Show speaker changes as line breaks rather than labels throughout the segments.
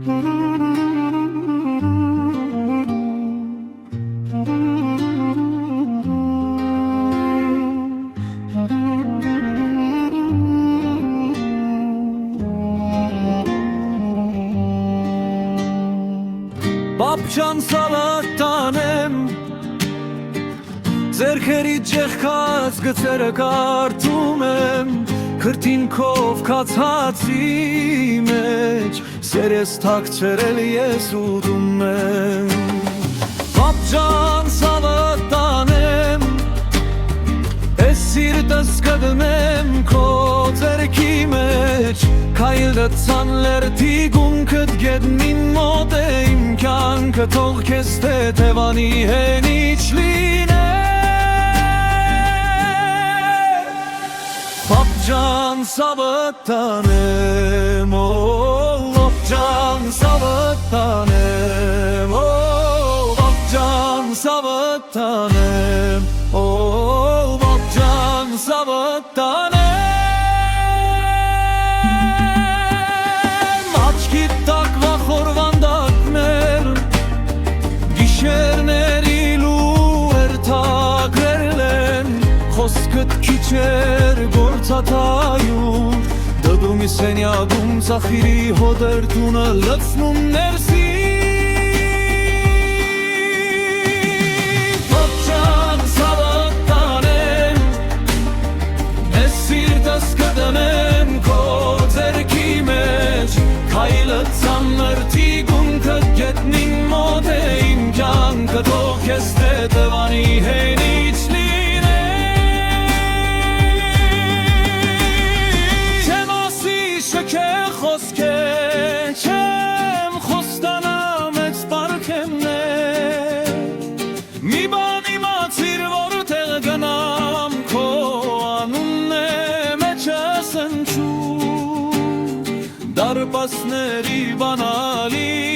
Բաբջան սավատանեմ ձերքերի ջեղքած գծերը կարդում եմ քրտինքով քացածի մեջ սերես թաքցրել ես ուտում եմ Բաբջան սավատանեմ ես սիրտս կդնեմ քո ձերքի մեջ քայլը ցանլերթի գունքդ գետնին մոտ է իմ կյանքը թող քեզ թեթևանի հենիչ լինե Բաբջան սավատանեմ Բաբջան սավատանեմ Բաբջան սավատանեմ Բաբջան սավատանեմ Խոսքդ քիչ էր գործատայում Դդում ի սենյակում ծախիրի հոդեր տունը լցնում ներսի Բաբջան սավատանեմ ես սիրտս կդնեմ քո ձեռքի մեջ քայլը ցամրտի գունքը գետնին մոտ է իմ կյանքը թող քեզ թեթևանի հենիչ Չեմ խոստանամ էց պարքեմներ Մի բան իմացիր որտեղ գնամ Քո անունն է մեջս ընչում Դարպասների բանալին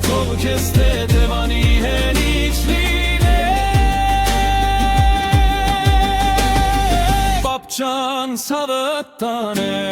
Թող քեզ թեթևանի հենիչ լինե Բաբջան սավատանեմ